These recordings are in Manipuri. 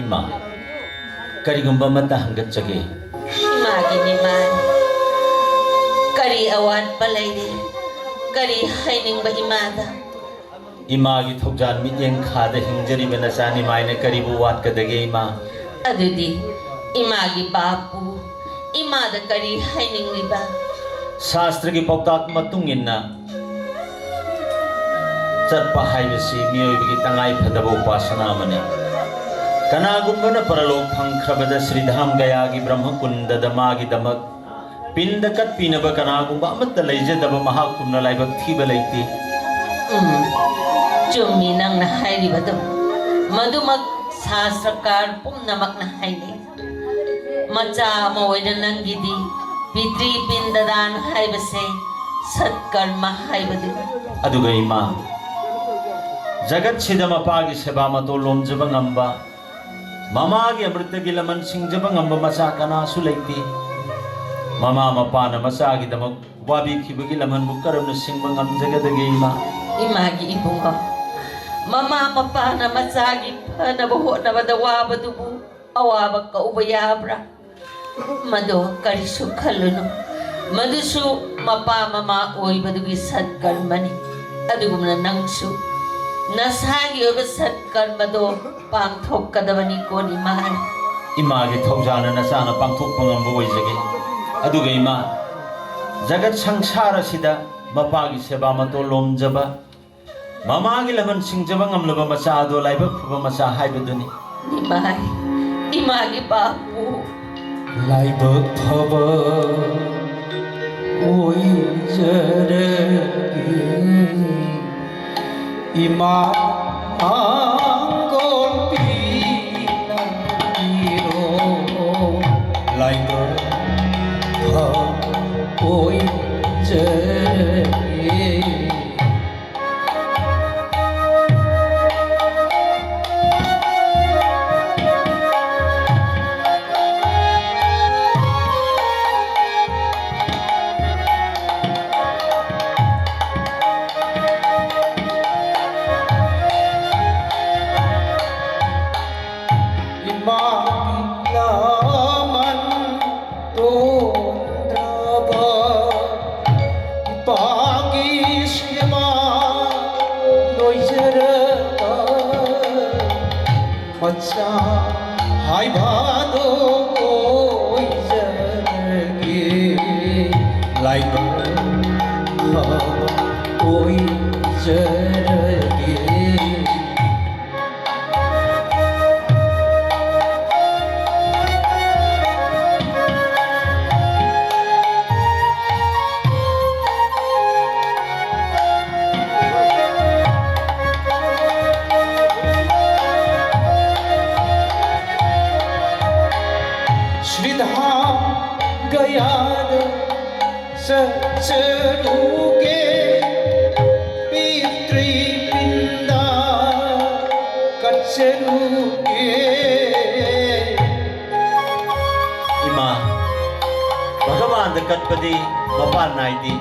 Ima, karigumba mata hanggat jage. Imagi Nimai, kari awan palayri, kari haining ba imada. Imagi thokjan mityeng khada hingjari benasa Nimai na karibu wat kadage ima. Adudi, imagi bapu, imada kari haining liba. Shastra ki pauktak matung inna चरपा हाइबसी मियोइबगी तंगाई फदबो उपासना मने कनागुंबना परलोक फंख्रबद श्रीधाम गयागी ब्रह्मकुंडद मागी दमक पिंडकत पीनब कनागुंबा अमत लैजदब महाकुंड लाइबक थीब लैती चुम्मी नंग ना हाइरिबदो मधुमक शास्त्रकार पुम्नमक ना हाइने मचा मोइना नंगिदी पितृ पिंडदान हाइबसे सत्कर्म हाइबदो अदुगा इमा जगत सिदा मपागी सेवा मतो लोमजब ngamba mama gi amrita gi laman singjaba ngamba macha kana su leiti mama mapa na macha gi damak wabi khibagi laman bukaram na singba ngamjaga dagi ima imagi ibungo mama mapa na macha gi na boho na badawa badubu awaba ka ubayabra mado karisu khaluno madusu mapa mama oi badugi satkarmani adugumna nangsu nasagi oba satkarmado pangthok kadabani ko ni mahal imagi thokjana nasana pangthok pangamba oijage aduga ima jagat sangsara sida mapagi seba mato lomjaba mamagi laman singjaba ngamlaba macha ado laiba phuba macha haibaduni nimai imagi bapu laiba phaba oijare ima angol pina hiro laiba phaba oijare Macha hai bado oi jage lai ba oi jage गयाद सचरुगे पितृपिंदा कचरुगे ima bhagavan da katpadi mapan naidi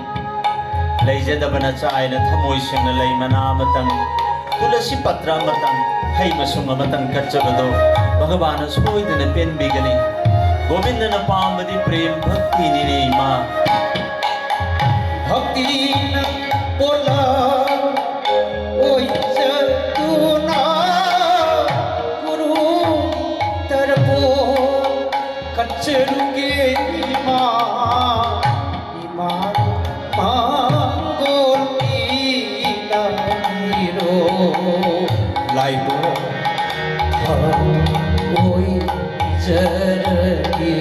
leijadabana chaina thamoi singna lei mana matang tulasi patra matang hai masunga matang kachagado bhagavana soidana penbigani Govind न पामदी प्रेम भक्ति निने मा भक्ति न बोला ओई जतुना गुरु तरबो कचरुगे इमा इमा मांगोली ना हीरो लाइबो ओई जरगे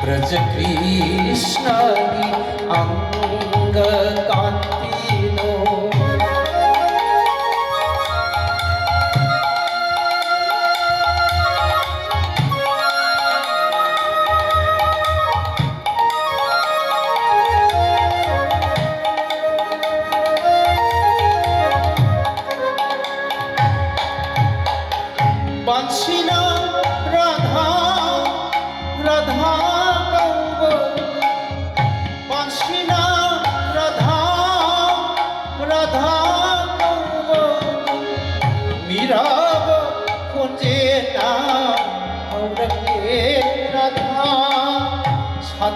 ब्रज कृष्ण अंग कांतिनो बंशीना राधा राधा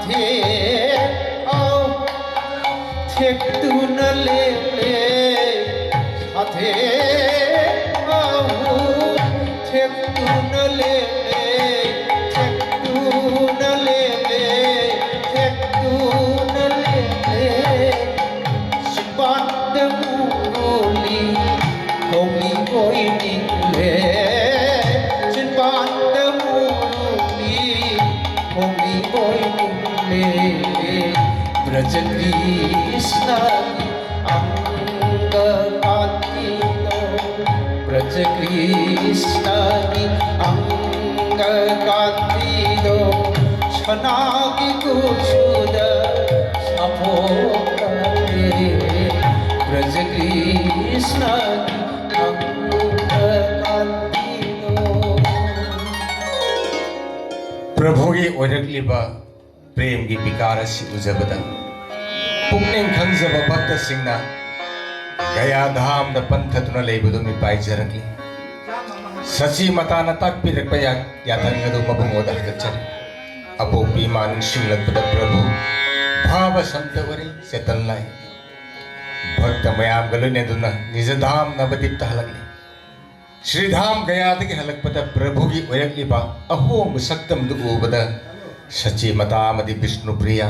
साथे आओ थेक तू न ले ले साथे आओ थेक तू न ले ले थेक तू न ले ले थेक तू न ले ले सिपात मुली होली कोई निकले सिपात मुली होली कोई निकले ब्रज कृष्ण अंग कांतिनो ब्रज कृष्ण अंग कांतिनो छनागी कुछुद सपोरे ब्रज कृष्ण अंग कांतिनो प्रभुगी ओरकलिबा प्रेम की विकार असी उजबदा पुण्य खंजब भक्त सिंहना गया धाम द पंथतुना लेबदु मी पाइजरकली सची मताना ताकपिरक पया यातंगदु मबुंगोदा हगचरी अपोपी मान शिंगलपद प्रभु भाव संतवरी सेतनलाई भक्त मयाम गलने दुना निज धाम नवदीप्त हलगली श्रीधाम गयादगी हलकपद प्रभु की ओरकलिबा अहोंग सक्तम दु उबदा सची मतामदि विष्णु प्रिया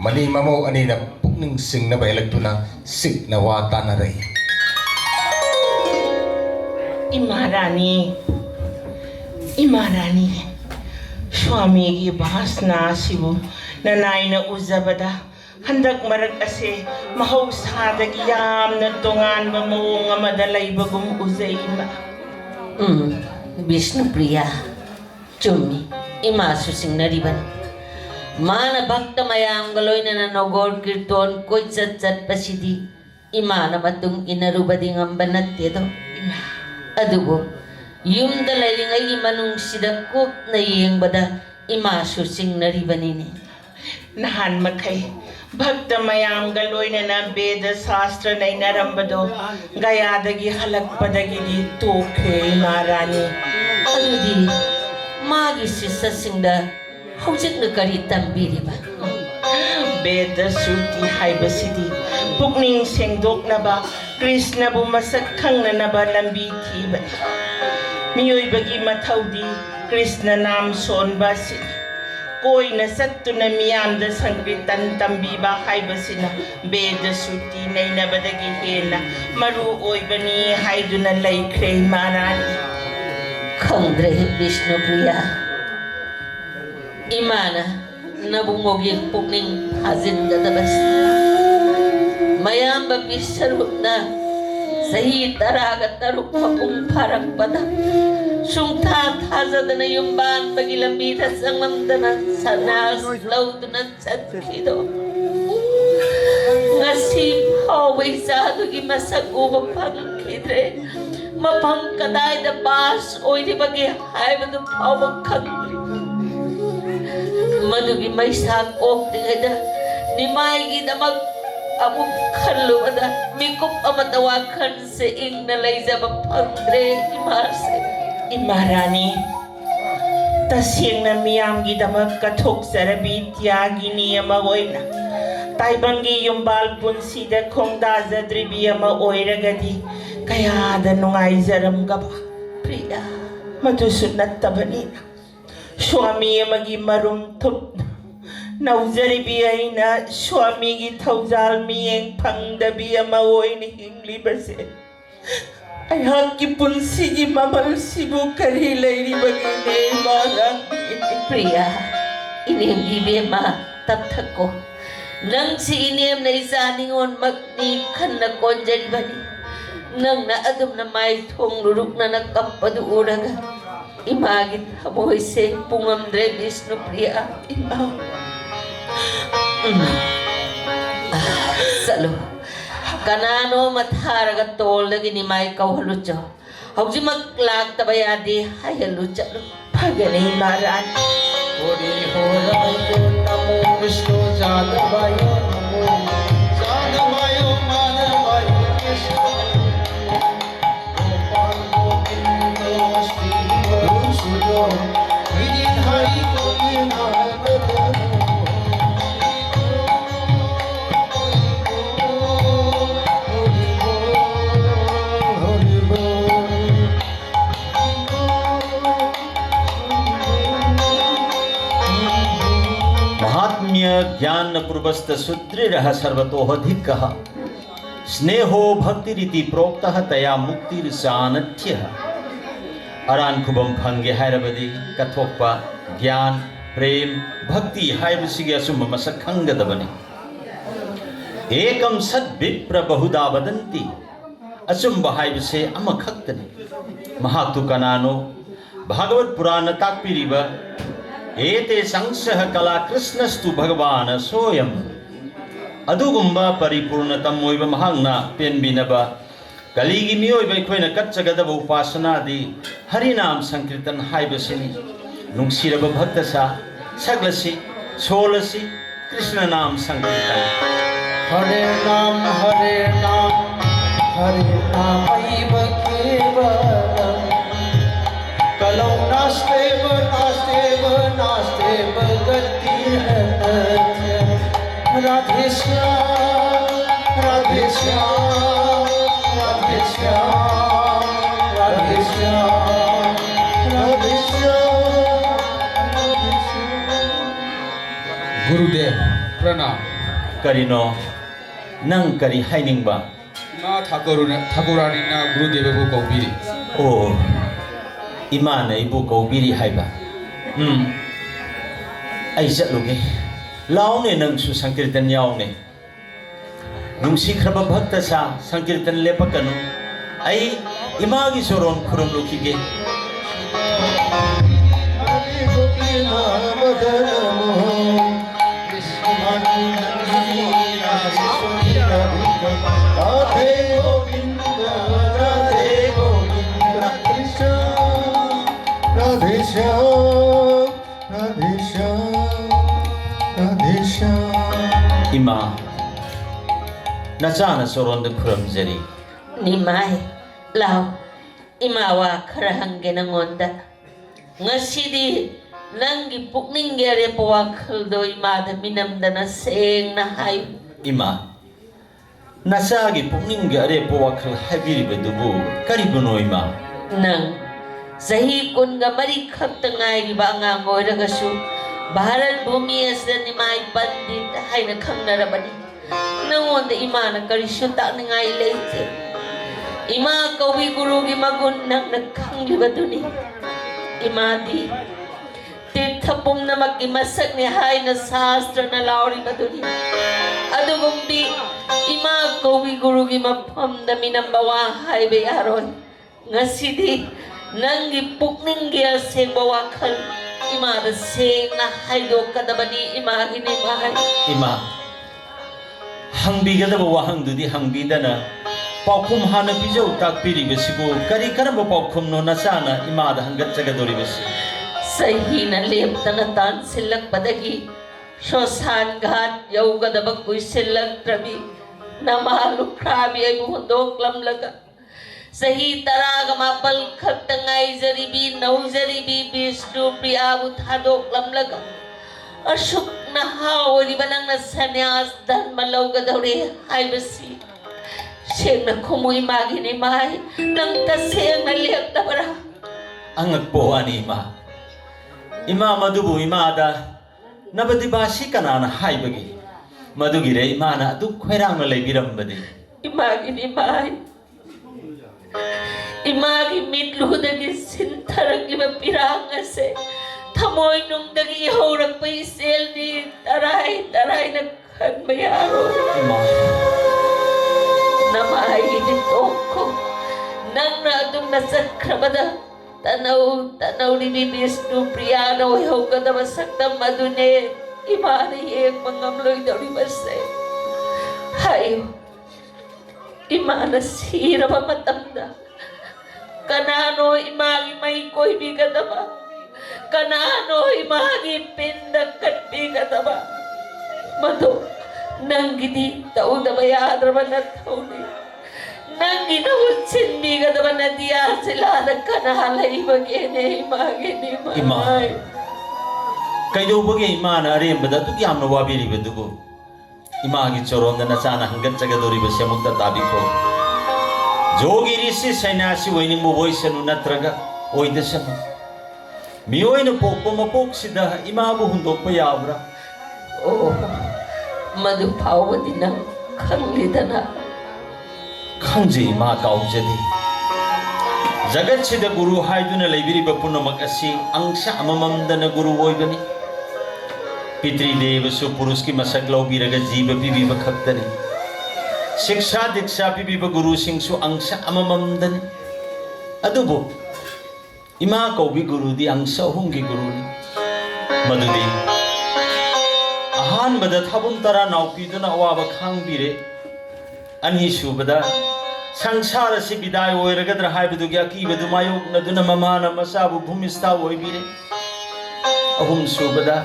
मनी ममो अनिन पुक्निंग सिंगना बहलक्तुना सिग्ना वाताना रही इमारानी स्वामी की भासना सिबु ननाइन उजबदा हंदक मरक असे महौसादगी यामना तोंगानबा मवोंग अमदा लैबगुम उजैमा विष्णु प्रिया चुम्मी इमा सुसिंगनरिबनी मान भक्त मयाम गलोइनना नगोर कीर्तन कोइचत चटपसिदी इमान मतुंग इनरुबदि ngamba nattedo adugo yumda lairingai manung sida kopna yengbada ima susingnaribani ne nahan makai भक्त मयाम गलोइनना वेद शास्त्र नैनरंबदो गयादगी हलकपदगी तोखे महारानी अदुदी मागी शिष्यसिंगदा हौजिकना करी तंबीरिबा वेद श्रुति हाइबसिदी पुक्निंग सेंगदोकनबा कृष्णबु मसक खंगननबा लंबी थीबनी मियोइबगी मथौदी कृष्ण नाम सोनबासी कोइना सत्तुना मियामदा संकीर्तन तंबीबा हाइबसिना वेद श्रुति नैनबदगी हेना मरु ओइबनी हाइदुना लैख्रे महारानी खंद्रे विष्णु प्रिया इमाना नबुंगोगी पुक्निंग हाजिन गदबस मयाम बपि सरुपना सही तरागा तरुप मपुंग फारक पदा सुंथा थाजदना युम्बान बगी लंबीदा संगमदना Sanas लौदना चतखिदो ngasi phawai sadugi masak uba phangkhidre mafam kadai da bas oiribagi haibadu phawa khangri madugi maisa koktingada nimai gi damak amuk khalubada mikup amatawa khan se ingna laijaba phangdre imase इमारानी तस्यंगना मियाम की दमक कथोक सरबी त्यागिनी अमा ओइना ताइबंगी युम्बाल पुंसीदा खोंगदा जद्रिबी अमा ओइरगदी कयादा नुंगाइजरम गबा प्रिया मधुसु नत्तबनीना स्वामी अमगी मरुम थुप नौजरिबी अइना स्वामी की थौजाल मियेंग फंगदबी अमा ओइनी हिंगली बसे अयहाकी पुंसी की ममल सिबु करी लैरी बगीने मारा प्रिया इनेम गिबेमा तत्थको नंगसी इनेम नैजानिंगोन मकनी खन्ना कोंजरिबनी नंगना अदुमना माइ थोंग रुरुकना न कप्पदु उरगा इमागी थमोइसे पुंगमद्रे विष्णु प्रिया इमा चलो कनानो मथारगा तोलदगी निमाई कौहलुचो हौजिमक लाक्तबा यादे हायलु चलो भगनी महाराज होरी हो रायो नमो विष्णु जादवायो नमो जादवायो मानवायो कृष्ण गोपाल गोविंद श्री गुरु सुदो विधि हरि गोविंद पूर्वस्त सुदृढ़ सर्वतोऽधिक स्नेहो भक्तिरिति प्रोक्तः तया मुक्तिर्सानथ्यः अरान खुबम फंगे हायरबदी कथोक्पा ज्ञान प्रेम भक्ति हायबसिगे असुम मसक खंगदबनी एकम सद्विप्र बहुधा वदन्ति असुम हायबसे अमखक्तनि महातु कनानो भागवत पुराण ताक्पिरिबा एते संसह कला कृष्णस्तु भगवान सोयम अदुगुम्बा परिपूर्णतम ओइबा महांगना पेनबिनबा कलिगी मियोइबा अखोइना कच्चगदब उपासनादि हरिनाम संकीर्तन हाइबसिनी नुंगसिरबा भक्तसा सगलसी सोलसी कृष्ण नाम संकीर्तन हरे नाम ऐव केवलम कलौ नास्तेव गतिरन्यः राधे श्याम राधे श्याम राधे श्याम राधे श्याम राधे श्याम गुरुदेव प्रणाम करिनो नंग करी हाइनिंगबा मा ठाकुरानी ना गुरुदेव को कौबिरी ओ इमान इबु कौबिरी हाइबा आई चलुगे लाउने नंगसु संकीर्तन याउने नुंसिख्रब भक्त सा संकीर्तन लेपकनु आई इमागी सोरोन खुरुम लुखिगे इमा नचाना सोरोन खुरम जरी Nimai, lau, imawa karahangge nangonda. Ngasidi, nangi pukninggere pawakal do imada minamda na seng na hayo. इमा नसागी पुनिंग अरे पोवखल हाइबिरि बेदुबु करिबुनो इमा Nang, sahi kunga mari khaptangai riba ngang oiragasu, Bharat bhumi asda nimai pandit hai na khangnarabani. Nangonda imana karishu takningai leite. Ima kawi guru gi magun nang nakanglibaduni. Ima di tirthapum namak imasak ni hai na sastra na lauri baduni. Adugumdi ima kawi guru gi mapam da minambawa hai be aron. Ngasidi nangi pukningi aseng bawakal ima da seng na hai do kadabani ima hini mahai. इमा हंगबिगदब वाहंगदुदि हंगबिदना पाउखुम हाना बिजौ ताकपिरिबसिबु करी करब पाउखुमनो नसाना इमादा हंगच्चगदोरिबसि सही न लेपतना तान सिलक पदगी शोसान घाट यौगदब कुई सिलक त्रबी नमालु क्राबी आई मुहंदोक लमलगा सही तराग मापल खतंगाई जरीबी नौ जरीबी विष्णु प्रियाबु थादोक लमलगा अशुक नहावरी बनंग न सन्यास धर्म लौगदौरे हाइबसी सेंग न खुमुई मागिनी माई नंग त सेंग न लेपदबरा अंगक पोवानी इमा मधुबु इमादा नबदिबासी कनाना हाइबगी मधुगिरे इमाना अदु खैरांग लेबिरमबदि इमागिनी माई इमागी मिटलुदगी सिंथरगलिबा पिरांग असे थमोय नुंगदगी हौरकपै सेलनी तराई न खनबा यारो इमा नमाई नि तोखो नंगना अदुम न सख्रबदा तनौ रिबी विष्णु प्रियान होगदब सक्तम मधुने इमाने एक मंगम लोइदौरी बसे हायो इमाना सीरब मतमदा कनानो इमागी मई कोई भी गदबा कनानो इमागी पिंड कट्टी गदबा मधु नंगिदी तौदब याद्रब नथौनी नंगी न उच्छिन बीगदब नदिया सिलाद कनालई बगेने इमागिनी इमा माई कैदौबगे इमाना अरेंबदा तु यामना वाबिरिबदुबु इमागी चोरोंदा नचाना हंगच्चगदोरिबसे मुक्ता ताबिखो जोगी ऋषि सन्यासी वैनिंगबु वैसनु नत्रगा ओइदसनु मियोइना पोकपो मपोकसिदा इमाबु हुंदोकपा याब्रा ओ Madu phawadi nang khanglidana. Khangji ima kaujadi. Jagat sida guru haiduna leibiriba punamak asi angsa amamamdana guru oibani. Pitri deva su puruski masak laubiraga jiba pibiba khaktani. Shiksha diksha pibiba guru singsu angsa amamamdani. Adubo ima kaubi guru di angsa hungi guru ni. Madudi ahan bada thabun tara naupiduna awaba khangbire. Ani subada sangsara si biday oiragadra haibadu gya kibadu mayok naduna mamana masabu bhumistha oibire. Ahum subada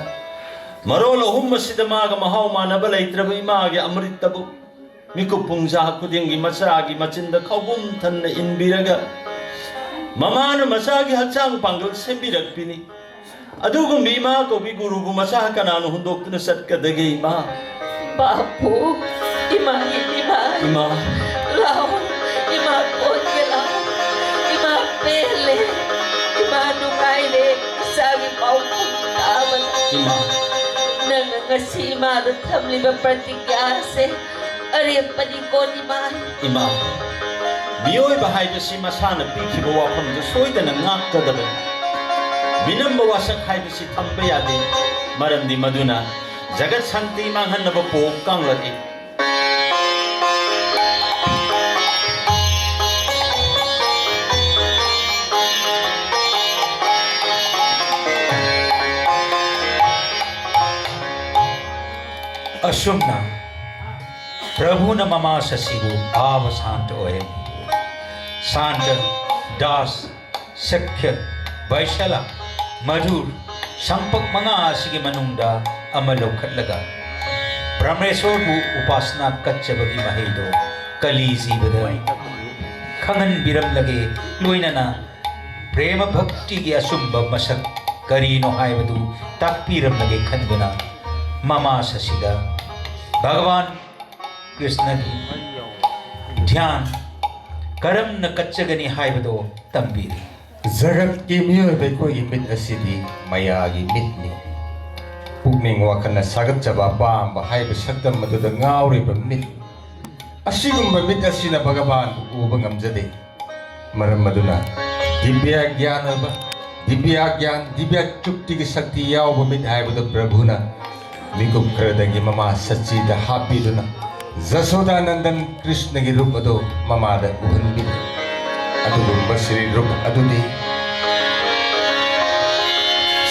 Marol ahum masida maga mahaw manaba leitraba image amritabu miku pungja kudingi masagi machinda khawbum thanna inbiraga mamana masagi hachang pangal sembirakpini adugum bima ko bi guru bu masah kananu hundoktuna satkadage ima Bapu, ima, ima lao, ima kongela, ima pele, ima nukaile, isagi pau kaman. ima Nangangasi ima da thamliba pratigya se, arya padiko ni ma. ima Biyoy bahay basi masana pikhiba wafam do soidana ngakadaba Binamba wasak hay basi thambayade maramdi maduna jagat santi manghannaba pok kanglaki असुमना प्रभु न ममा ससिबु भाव शांत ओए शांत दास सख्य वैशला मधुर संपक मंगा आसिगे मनुंगदा अमलोखलगा परमेश्वरबु उपासना कच्चबगी महेदो कली जीवदय खंगन बिरम लगे लोइनना प्रेम भक्ति की असुंब मसक करीनो हायबदु ताकपीरम लगे खंदुना ममा ससिदा भगवान कृष्ण की ध्यान करम न कच्चगनी हायबदो तंबीरी Zagat ki miyoy ko imit asidi mayagi mitni. Pugning wakana sagat chaba pamba haiba sakdam maduda ngauri ba mit. Asigumba mit asina bagaban ubang amjade. Maram maduna dibya gyana ba dibya chukti ki sakti yaw ba mit haiba do prabhuna. Mikup kradagi mama sachida hapiduna. Jasoda nandan Krishna ki rup ado mama da uhan bid. Adugumba Sri Rup Adudi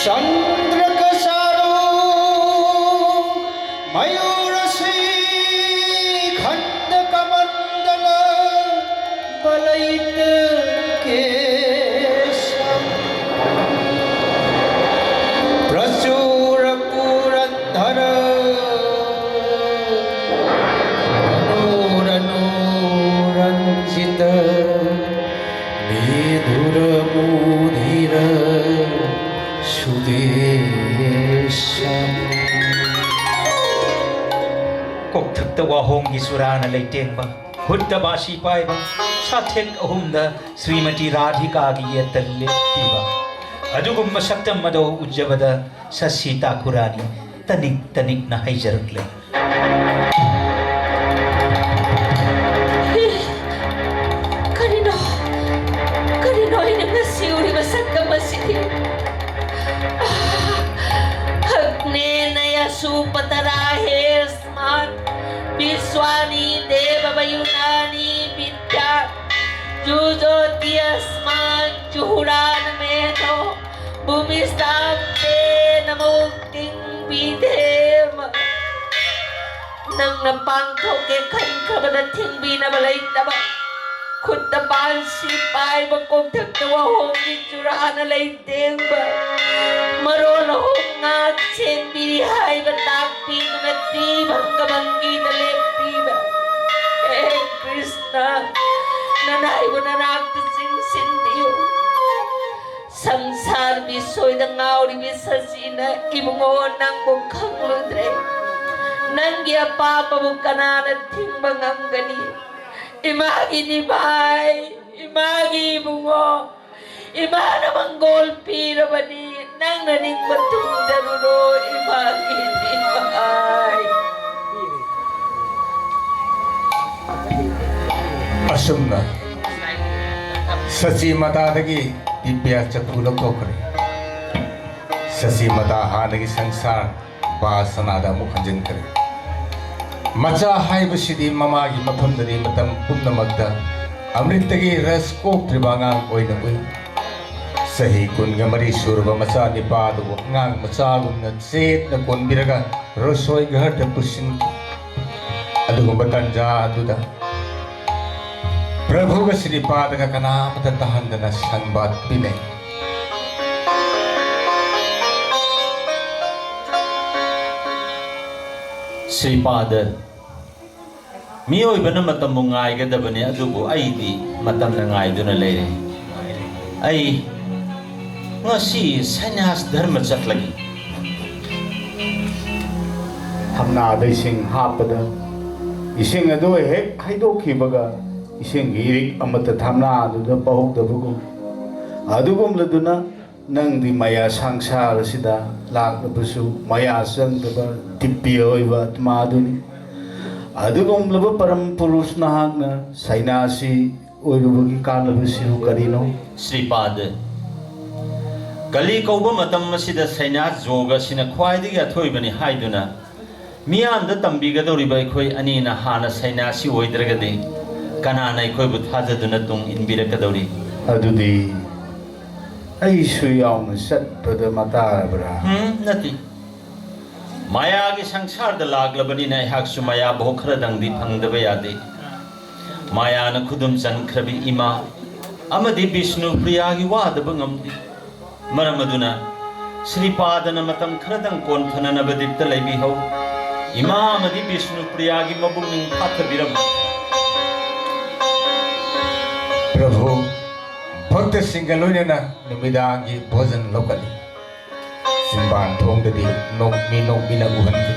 Chandra kasaro mayurasi khanda kamandala balait kesam prachura puradhara ranjita Vidura mudhira sudesham Kok thakta wa hongi surana leiteng ba hutta bashi pai ba sathek ahumda Srimati Radhika gi yetalle piba adugum masaktam mado ujjabada sasita kurani tanik na haijarakle Kanino ini nasiuri masakka masidi. Agne naya supatarahe sman Viswani deva vayunani vidya Jujoti asman juhuran meto Bhumistamte namukting vidhema Nang napangkaw ke kankabadating binabalay taba Kutta pansi pai bakong tagtawa hongi curana laiteng ba Marona hongat sen birihay batakpi nungati bangkabangi na lepi ba Eh Krishna nanay mo na naktasing sindiyo Samsar bisoy na ngawri bisasina imungon ng bukhang ludre Nangya papa bukanana timbang ang gani Imagi ni Bay, imagi bungo, imana manggolpi na ba ni nang naning batong jarulo, imagi ni Bay. asumna sachi mata dagi dibya chapu lokokre sachi mata hanagi sangsar basanada mukhanjin kare macha haibasidi mama gi mafamdari matam pumnamakta amritagi ras koktribangang oina ui sahi kunga mari surba macha nipadu ngang macha gumna set na konbiraga rosoi ghar ta pusin adugumba tanja aduda Prabhu ga siripad ga kanamata tahandana sanbat pinay Sripada miyoibana matam mo ngaigadabani adubu aidi matam na ngaiduna leire ay ngasi sanyas dharma chatlagi hamna dai sing hapada ising ado hek haido khibaga ising hirik amata thamna adu da bahuk da bugum adugum laduna nang di maya sangsara sida lak da busu maya sang da tippiya oiba tmaduni adugum laba param purush nahagna sainasi oirubugi kanabasi karino Sripada Kali kauba matam masida sanyas joga sina khwaidagi athoibani haiduna miyamda tambigadoriba akhoi anina hana sainasi oidragade kanana akhoi bu thajaduna tung inbirakadori adudi ai su yauna satpada matarabra nati maya gi sangsar da laglabani na hak su maya bhokhra dangdi phangdaba yade maya na khudum chankhrabi ima amadi Vishnu priya gi wadaba ngamdi maramaduna Sripadana matam khradang konthana badipta laibi hau ima amadi Vishnu priya gi mabungning phathabiram Prabhu Bhakta Singaloina na numidangi bhojan lokali Simban thongdadi nokmi na uhanti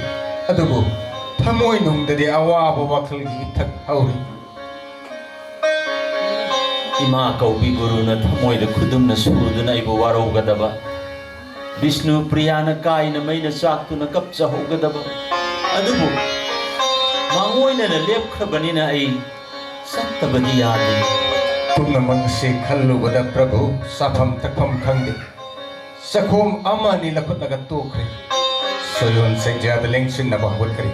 adubu thamoi nungdadi awaba wakhalgi thak hauri ima kaubi guru na thamoi da khudum na surduna ibu waro gadaba Vishnu priya na kai na mai na chaktu na kapcha hogadaba adubu mangoina na lepkhrabani na ai sattabadi yade Tumnamang se khallubada Prabhu safam takpam khangdi sakhom amani lakut lagat tokre soyon senjada lengsin na bahut kari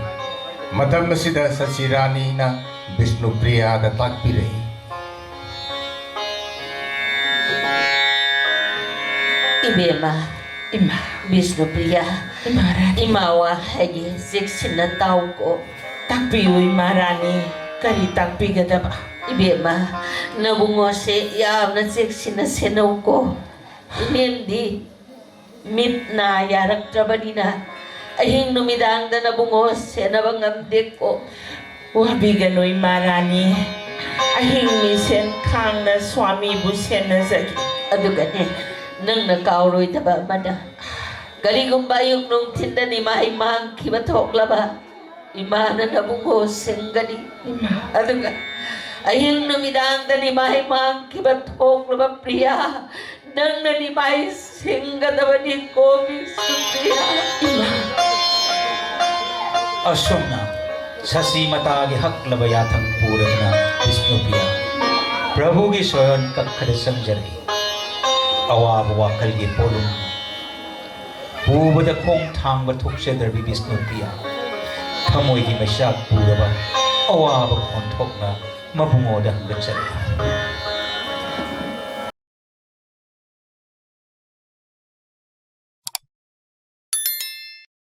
matam nasida sachirani na Vishnu priya da takpire Ibema Ima, Vishnu priya Imarani. imawa hagi siksina tau ko Takpiyo Imarani. Kari takpigadaba. ibema nabungo se yamna siksina senaw ko inendi mit na yaraktrabanina ahing numidang da nabungo senabangamdik ko Wabigano Imarani. Ahing misen kang na swami busen na zagi. adugane nang nakauroy taba mada galigumba yung nung tinda ni maimang kibatok laba imana nabungo senggani aduga ayang numidang da ni maimang kibatok laba priya nang nanimay senggadawa ni kobi supriya asumna sasi matagi haklabayatang purag na Vishnu priya Prabhu gi soyon kakkada sangjari awabawa kalgi polong ubada kong thangba thuksedarbi Vishnu priya thamoy gi masak puraba awaba konthok na mabungoda hanggatsari